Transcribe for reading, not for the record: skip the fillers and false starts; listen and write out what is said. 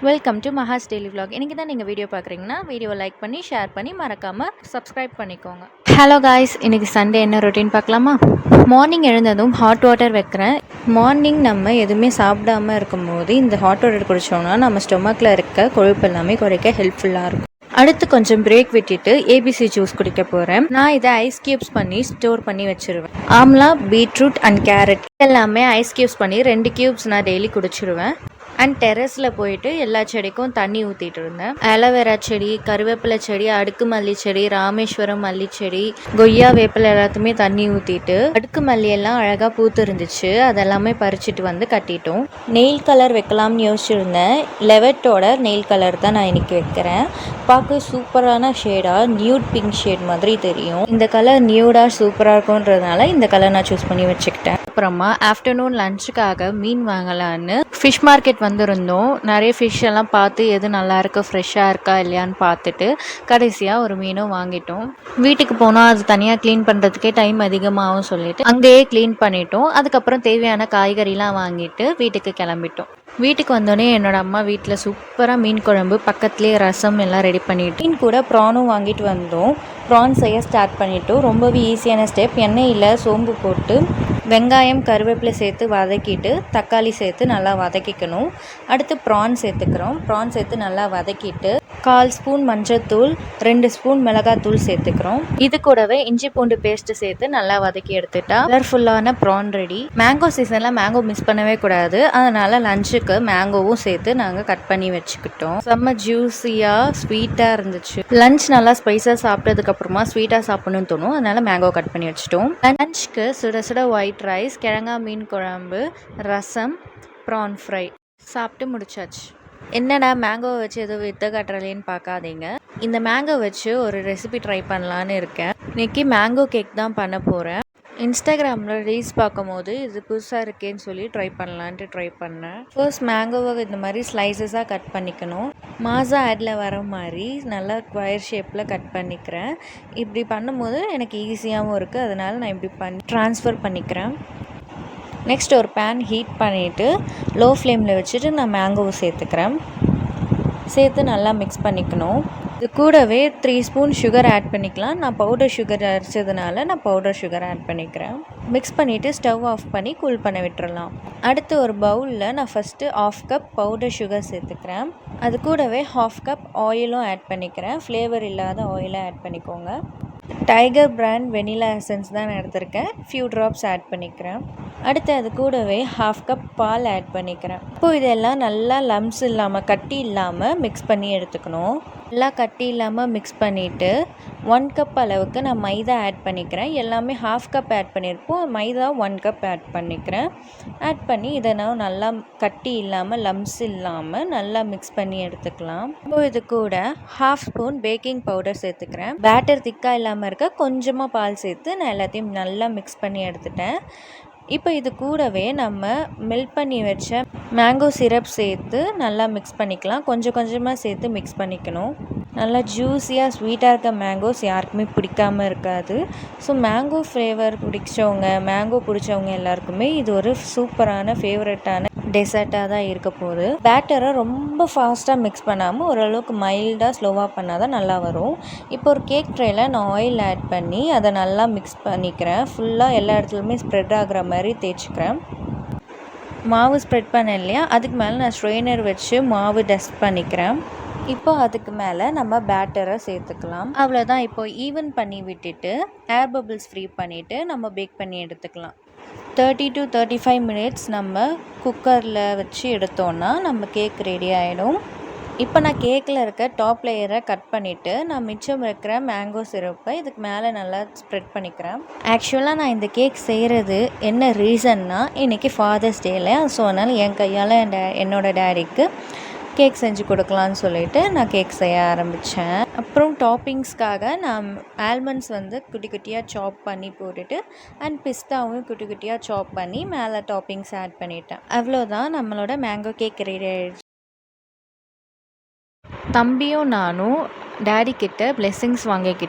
Welcome to Maha's daily vlog. இன்றைக்கி தான் நீங்கள் வீடியோ பார்க்குறீங்கன்னா வீடியோவை லைக் பண்ணி ஷேர் பண்ணி மறக்காமல் சப்ஸ்கிரைப் பண்ணிக்கோங்க. ஹலோ காய்ஸ், இன்றைக்கி சண்டே என்ன ரொட்டீன் பார்க்கலாமா? மார்னிங் எழுந்ததும் ஹாட் வாட்டர் வைக்கிறேன். மார்னிங் நம்ம எதுவுமே சாப்பிடாமல் இருக்கும்போது இந்த ஹாட் வாட்டர் குடித்தோம்னா நம்ம ஸ்டொமக்கில் இருக்க கொழுப்பு எல்லாமே குறைக்க ஹெல்ப்ஃபுல்லாக இருக்கும். அடுத்து கொஞ்சம் பிரேக் விட்டுட்டு ஏபிசி ஜூஸ் குடிக்க போகிறேன். நான் இதை ஐஸ் கியூப்ஸ் பண்ணி ஸ்டோர் பண்ணி வச்சுருவேன். ஆம்லா, பீட்ரூட் அண்ட் கேரட் எல்லாமே ஐஸ் கியூப்ஸ் பண்ணி 2 கியூப்ஸ் நான் டெய்லி குடிச்சிருவேன். அண்ட் டெரஸில் போயிட்டு எல்லா செடிக்கும் தண்ணி ஊற்றிட்டு இருந்தேன். அலோவேரா செடி, கருவேப்பிலை செடி, அடுக்கு மல்லி செடி, ராமேஸ்வரம் மல்லி செடி, கொய்யா வேப்பிலை எல்லாத்துமே தண்ணி ஊற்றிட்டு அடுக்கு மல்லி எல்லாம் அழகாக பூத்து இருந்துச்சு. அதெல்லாமே பறிச்சுட்டு வந்து கட்டிட்டோம். நெயில் கலர் வைக்கலாம்னு யோசிச்சுருந்தேன். லெவட்டோட நெயில் கலர் தான் நான் இன்றைக்கி வைக்கிறேன். பார்க்க சூப்பரான ஷேடாக நியூட் பிங்க் ஷேட் மாதிரி தெரியும். இந்த கலர் நியூடாக சூப்பராக இருக்கும்ன்றதுனால இந்த கலர் நான் சூஸ் பண்ணி வச்சுக்கிட்டேன். அப்புறமா ஆஃப்டர்நூன் லஞ்சுக்காக மீன் வாங்கலான்னு ஃபிஷ் மார்க்கெட் வந்திருந்தோம். நிறைய ஃபிஷ் எல்லாம் பார்த்து எது நல்லா இருக்கு, ஃப்ரெஷ்ஷாக இருக்கா இல்லையான்னு பார்த்துட்டு கடைசியாக ஒரு மீனும் வாங்கிட்டோம். வீட்டுக்கு போனால் அது தனியாக க்ளீன் பண்ணுறதுக்கே டைம் அதிகமாகவும் சொல்லிட்டு அங்கேயே க்ளீன் பண்ணிட்டோம். அதுக்கப்புறம் தேவையான காய்கறிலாம் வாங்கிட்டு வீட்டுக்கு கிளம்பிட்டோம். வீட்டுக்கு வந்தோடனே என்னோடய அம்மா வீட்டில் சூப்பராக மீன் குழம்பு, பக்கத்துலேயே ரசம் எல்லாம் ரெடி பண்ணிவிட்டு மீன் கூட ப்ரானும் வாங்கிட்டு வந்தோம். ப்ரான் செய்ய ஸ்டார்ட் பண்ணிட்டோம். ரொம்பவே ஈஸியான ஸ்டெப். எண்ணெயில் சோம்பு போட்டு வெங்காயம், கருவேப்பிலை சேர்த்து வதக்கிட்டு தக்காளி சேர்த்து நல்லா வதக்கிக்கணும். அடுத்து ப்ரான் சேர்த்துக்கிறோம். ப்ரான் சேர்த்து நல்லா வதக்கிட்டு 1/4 ஸ்பூன் மஞ்சள்தூள், 2 ஸ்பூன் மிளகாத்தூள் சேர்த்துக்கிறோம். இது கூடவே இஞ்சி பூண்டு பேஸ்ட்டு சேர்த்து நல்லா வதக்கி எடுத்துட்டா கலர்ஃபுல்லான ப்ரான் ரெடி. மேங்கோ சீசனில் மேங்கோ மிஸ் பண்ணவே கூடாது. அதனால் லஞ்சுக்கு மேங்கோவும் சேர்த்து நாங்கள் கட் பண்ணி வச்சுக்கிட்டோம். செம்ம ஜூஸியாக ஸ்வீட்டாக இருந்துச்சு. லஞ்ச் நல்லா ஸ்பைஸாக சாப்பிட்டதுக்கப்புறமா ஸ்வீட்டாக சாப்பிடணும்னு தோணும். அதனால் மேங்கோ கட் பண்ணி வச்சுட்டோம். லஞ்சுக்கு சுட சுட ஒயிட் ரைஸ், கிழங்கா மீன் குழம்பு, ரசம், ப்ரான் ஃப்ரை சாப்பிட்டு முடிச்சாச்சு. என்னடா மேங்கோவை வச்சு எதுவும் வித்த காட்டுறலேன்னு பார்க்காதீங்க. இந்த மேங்கோ வச்சு ஒரு ரெசிபி ட்ரை பண்ணலான்னு இருக்கேன். இன்றைக்கி மேங்கோ கேக் தான் பண்ண போகிறேன். இன்ஸ்டாகிராமில் ரீல்ஸ் பார்க்கும்போது இது புதுசாக இருக்கேன்னு சொல்லி ட்ரை பண்ணலான்ட்டு ட்ரை பண்ணேன். ஃபர்ஸ்ட் மேங்கோவை இந்த மாதிரி ஸ்லைசஸாக கட் பண்ணிக்கணும். மாஸா ஆடில் வர மாதிரி நல்லா ஸ்கொயர் ஷேப்பில் கட் பண்ணிக்கிறேன். இப்படி பண்ணும்போது எனக்கு ஈஸியாகவும் இருக்குது. அதனால் நான் இப்படி ட்ரான்ஸ்ஃபர் பண்ணிக்கிறேன். நெக்ஸ்ட் ஒரு பேன் ஹீட் பண்ணிவிட்டு லோ ஃப்ளேமில் வச்சுட்டு நான் மேங்கோவை சேர்த்துக்கிறேன். சேர்த்து நல்லா மிக்ஸ் பண்ணிக்கணும். இது கூடவே 3 ஸ்பூன் சுகர் ஆட் பண்ணிக்கலாம். நான் பவுடர் சுகர் அரைச்சதுனால நான் பவுடர் சுகர் ஆட் பண்ணிக்கிறேன். மிக்ஸ் பண்ணிவிட்டு ஸ்டவ் ஆஃப் பண்ணி கூல் பண்ண விட்டுறலாம். அடுத்து ஒரு பவுலில் நான் ஃபஸ்ட்டு 1/2 கப் பவுடர் சுகர் சேர்த்துக்கிறேன். அது கூடவே 1/2 கப் ஆயிலும் ஆட் பண்ணிக்கிறேன். ஃப்ளேவர் இல்லாத ஆயிலை ஆட் பண்ணிக்கோங்க. டைகர் பிராண்ட் வெனிலா எசன்ஸ் தான் நான் எடுத்திருக்கேன். ஃபியூ ட்ராப்ஸ் ஆட் பண்ணிக்கிறேன். அடுத்து அது கூடவே 1/2 கப் பால் ஆட் பண்ணிக்கிறேன். இப்போது இதெல்லாம் நல்லா லம்ஸ் இல்லாமல், கட்டி இல்லாமல் மிக்ஸ் பண்ணி எடுத்துக்கணும். நல்லா கட்டி இல்லாமல் மிக்ஸ் பண்ணிவிட்டு 1 கப் அளவுக்கு நான் மைதா ஆட் பண்ணிக்கிறேன். எல்லாமே 1/2 கப் ஆட் பண்ணியிருப்போம். மைதா 1 கப் ஆட் பண்ணிக்கிறேன். ஆட் பண்ணி இதை நான் நல்லா கட்டி இல்லாமல், லம்ஸ் இல்லாமல் நல்லா மிக்ஸ் பண்ணி எடுத்துக்கலாம். இப்போ இது கூட 1/2 ஸ்பூன் பேக்கிங் பவுடர் சேர்த்துக்கிறேன். பேட்டர் திக்காக இல்லாமல் இருக்க கொஞ்சமாக பால் சேர்த்து நான் எல்லாத்தையும் நல்லா மிக்ஸ் பண்ணி எடுத்துட்டேன். இப்போ இது கூடவே நம்ம மெல்ட் பண்ணி வச்ச மேங்கோ சிரப் சேர்த்து நல்லா மிக்ஸ் பண்ணிக்கலாம். கொஞ்சம் கொஞ்சமாக சேர்த்து மிக்ஸ் பண்ணிக்கணும். நல்லா ஜூஸியாக ஸ்வீட்டாக இருக்க மேங்கோஸ் யாருக்குமே பிடிக்காமல் இருக்காது. ஸோ மேங்கோ ஃப்ளேவர் பிடிச்சவங்க, மேங்கோ பிடிச்சவங்க எல்லாருக்குமே இது ஒரு சூப்பரான ஃபேவரட்டான டெசர்ட்டாக தான் இருக்க போகுது. பேட்டரை ரொம்ப ஃபாஸ்ட்டாக மிக்ஸ் பண்ணாமல் ஓரளவுக்கு மைல்டாக ஸ்லோவாக பண்ணால் தான் நல்லா வரும். இப்போ ஒரு கேக் ட்ரேயில் நான் ஆயில் ஆட் பண்ணி அதை நல்லா மிக்ஸ் பண்ணிக்கிறேன். ஃபுல்லாக எல்லா இடத்துலையுமே ஸ்ப்ரெட் ஆகிற மாதிரி தேய்ச்சிக்கிறேன். மாவு ஸ்ப்ரெட் பண்ண இல்லையா, அதுக்கு மேலே நான் ஸ்ட்ரெயினர் வச்சு மாவு டஸ்ட் பண்ணிக்கிறேன். இப்போ அதுக்கு மேலே நம்ம பேட்டரை சேர்த்துக்கலாம். அவ்வளோதான். இப்போ ஈவன் பண்ணி விட்டுட்டு ஏர் பபிள்ஸ் ஃப்ரீ பண்ணிவிட்டு நம்ம பேக் பண்ணி எடுத்துக்கலாம். 30 to 35 மினிட்ஸ் நம்ம குக்கரில் வச்சு எடுத்தோன்னா நம்ம கேக் ரெடி ஆகிடும். இப்போ நான் கேக்கில் இருக்க டாப் லேயரை கட் பண்ணிவிட்டு நான் மிச்சம் இருக்கிற மேங்கோ சிரப்பை இதுக்கு மேலே நல்லா ஸ்ப்ரெட் பண்ணிக்கிறேன். ஆக்சுவலாக நான் இந்த கேக் செய்கிறது என்ன ரீசன்னா, இன்றைக்கி ஃபாதர்ஸ் டேயில், ஸோ அதனால் என் கையால் என்னோடய டேடிக்கு கேக் செஞ்சு கொடுக்கலான்னு சொல்லிட்டு நான் கேக் செய்ய ஆரம்பித்தேன். அப்புறம் டாப்பிங்ஸ்க்காக நான் ஆல்மண்ட்ஸ் வந்து குட்டி குட்டியாக சாப் பண்ணி போட்டுட்டு அண்ட் பிஸ்தாவும் குட்டி குட்டியாக சாப் பண்ணி மேலே டாப்பிங்ஸ் ஆட் பண்ணிட்டேன். அவ்வளோதான், நம்மளோட மேங்கோ கேக் ரெடி ஆகிடுச்சு. தம்பியும் நானும் டேடி கிட்ட பிளெஸ்ஸிங்ஸ் வாங்கிக்கிட்டோம்.